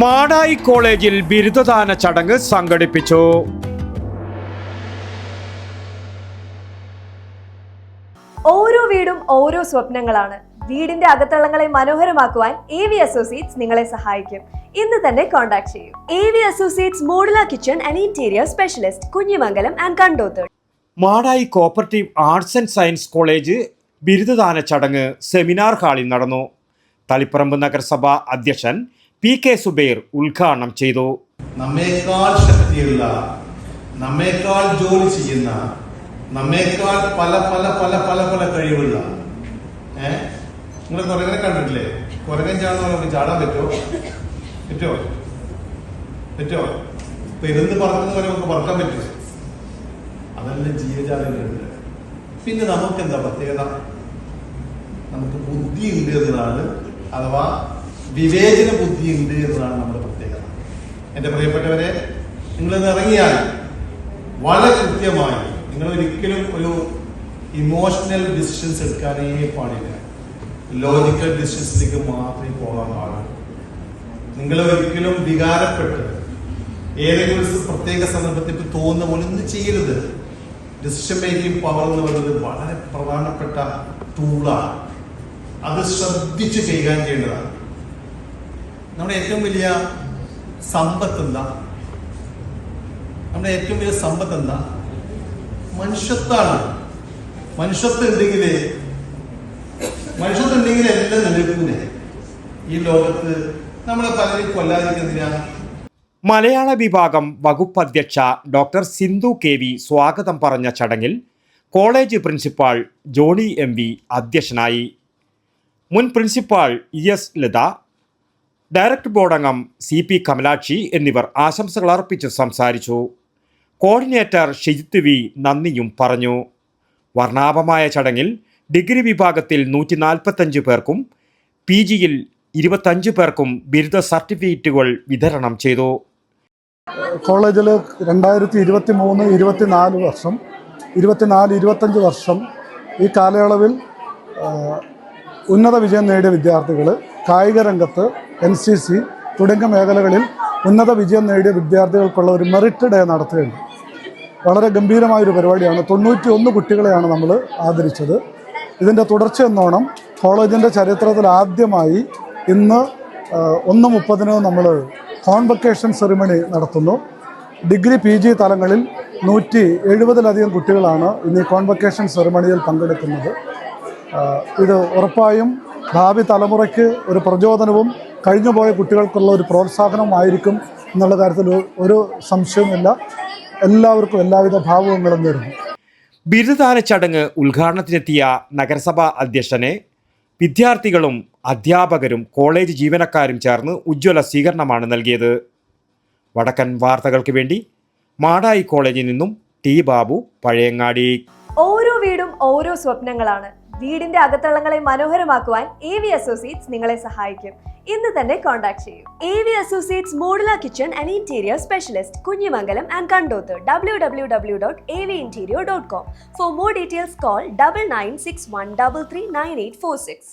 മാടായി കോളേജിൽ ബിരുദദാന ചടങ്ങ് സംഘടിപ്പിച്ചു. ഓരോ വീടും ഓരോ സ്വപ്നങ്ങളാണ്. വീടിന്റെ അകത്തളങ്ങളെ മനോഹരമാക്കുവാൻ AV അസോസിയേറ്റ്സ് നിങ്ങളെ സഹായിക്കും. ഇന്ന് തന്നെ കോൺടാക്ട് ചെയ്യൂ. AV associates modular kitchen and interior specialist, Kunhimangalam and Kandothoor. Madayi cooperative arts and science college ബിരുദദാന ചടങ്ങ് സെമിനാർ ഹാളിൽ നടന്നു. തളിപ്പറമ്പ് നഗരസഭ അധ്യക്ഷൻ PK സുബൈർ ഉദ്ഘാടനം ചെയ്തു. നമ്മേക്കാൾ ശക്തിയുള്ള, നമ്മേക്കാൾ ജോലി ചെയ്യുന്ന, നമ്മേക്കാൾ പല പല പല പല പല കഴിവുള്ള നിങ്ങൾ കുരങ്ങനെ കണ്ടിട്ടില്ലേ? കുരങ്ങൻ ചാടുന്ന ചാടാൻ പറ്റുമോ? പെരുന്ന് പറക്കുന്ന പോലെ നമുക്ക് പറക്കാൻ പറ്റുമോ? അതെല്ലാം ജീവജാലങ്ങളുണ്ട്. പിന്നെ നമുക്ക് എന്താ പ്രത്യേകത? നമുക്ക് ബുദ്ധി ഉണ്ട് എന്നതാണ്, അഥവാ വിവേചന ബുദ്ധി ഉണ്ട് എന്നതാണ് നമ്മുടെ പ്രത്യേകത. എന്റെ പ്രിയപ്പെട്ടവരെ, നിങ്ങളിന്ന് ഇറങ്ങിയാൽ വളരെ കൃത്യമായി നിങ്ങൾ ഒരിക്കലും ഒരു ഇമോഷണൽ ഡിസിഷൻസ് എടുക്കാനേ പാടില്ല. ലോജിക്കൽ ഡിസിഷൻസിലേക്ക് മാത്രമേ പോകാൻ പാടുള്ളൂ. നിങ്ങൾ ഒരിക്കലും വികാരപ്പെട്ട് ഏതെങ്കിലും ഒരു പ്രത്യേക സന്ദർഭത്തിൽ തോന്നുന്ന പോലെ ഒന്നും ചെയ്യരുത്. ഡിസിഷൻ മേക്കിംഗ് പവർ എന്ന് പറയുന്നത് വളരെ പ്രധാനപ്പെട്ട ടൂളാണ്. അത് ശ്രദ്ധിച്ച് കൈകാര്യം ചെയ്യേണ്ടതാണ്. നമ്മുടെ ഏറ്റവും വലിയ സമ്പത്ത് എന്താ? മനുഷ്യത്താണ്. മനുഷ്യത്വം ഉണ്ടെങ്കിൽ എല്ലാം നിലനിൽക്കുന്നേ. ഈ ലോകത്ത് നമ്മളെ പലരും കൊല്ലാതിരിക്കുന്നതിനാ. മലയാള വിഭാഗം വകുപ്പ് അധ്യക്ഷ ഡോക്ടർ സിന്ധു KV സ്വാഗതം പറഞ്ഞ ചടങ്ങിൽ കോളേജ് പ്രിൻസിപ്പാൾ ജോണി MV അധ്യക്ഷനായി. മുൻ principal ES Latha, director board അംഗം CP കമലാക്ഷി എന്നിവർ ആശംസകൾ അർപ്പിച്ച് സംസാരിച്ചു. കോർഡിനേറ്റർ ഷിജിത്ത് V നന്ദിയും പറഞ്ഞു. വർണ്ണാഭമായ ചടങ്ങിൽ ഡിഗ്രി വിഭാഗത്തിൽ 145 പേർക്കും PGയിൽ 25 പേർക്കും ബിരുദ സർട്ടിഫിക്കറ്റുകൾ വിതരണം ചെയ്തു. കോളേജിൽ 2023-24 വർഷം, 24-25 വർഷം ഈ കാലയളവിൽ ഉന്നത വിജയം നേടിയ വിദ്യാർത്ഥികൾ കായിക രംഗത്ത് NCC തുടങ്ങിയ മേഖലകളിൽ ഉന്നത വിജയം നേടിയ വിദ്യാർത്ഥികൾക്കുള്ള ഒരു മെറിറ്റ് ഡേ നടത്തുകയുണ്ട്. വളരെ ഗംഭീരമായൊരു പരിപാടിയാണ്. 91 കുട്ടികളെയാണ് നമ്മൾ ആദരിച്ചത്. ഇതിൻ്റെ തുടർച്ചയെന്നോണം കോളേജിൻ്റെ ചരിത്രത്തിൽ ആദ്യമായി ഇന്ന് 1:30 നമ്മൾ കോൺവൊക്കേഷൻ സെറിമണി നടത്തുന്നു. ഡിഗ്രി PG തലങ്ങളിൽ 170-ലധികം കുട്ടികളാണ് ഇന്ന് ഈ കോൺവൊക്കേഷൻ സെറിമണിയിൽ പങ്കെടുക്കുന്നത്. ഇത് ഉറപ്പായും ഭാവി തലമുറയ്ക്ക് ഒരു പ്രചോദനവും കഴിഞ്ഞുപോയ കുട്ടികൾക്കുള്ള ഒരു പ്രോത്സാഹനമായിരിക്കും എന്നുള്ള കാര്യത്തിൽ ഒരു സംശയവുമില്ല. എല്ലാവർക്കും എല്ലാവിധ ഭാവുകങ്ങളും നേരുന്നു. ബിരുദദാന ചടങ്ങ് ഉദ്ഘാടനത്തിനെത്തിയ നഗരസഭാ അധ്യക്ഷനെ വിദ്യാർത്ഥികളും അധ്യാപകരും കോളേജ് ജീവനക്കാരും ചേർന്ന് ഉജ്ജ്വല സ്വീകരണമാണ് നൽകിയത്. വടക്കൻ വാർത്തകൾക്ക് വേണ്ടി മാടായി കോളേജിൽ നിന്നും T ബാബു, പഴയങ്ങാടി. ഓരോ വീടും ഓരോ സ്വപ്നങ്ങളാണ്. വീടിന്റെ അകത്തളങ്ങളെ മനോഹരമാക്കുവാൻ AV അസോസിയേറ്റ്സ് നിങ്ങളെ സഹായിക്കും. ഇന്ന് തന്നെ കോൺടാക്ട് ചെയ്യൂ. AV associates modular kitchen and interior specialist, Kunhimangalam and Kandothoor. www.avinterior.com. For more details, call 9961339846.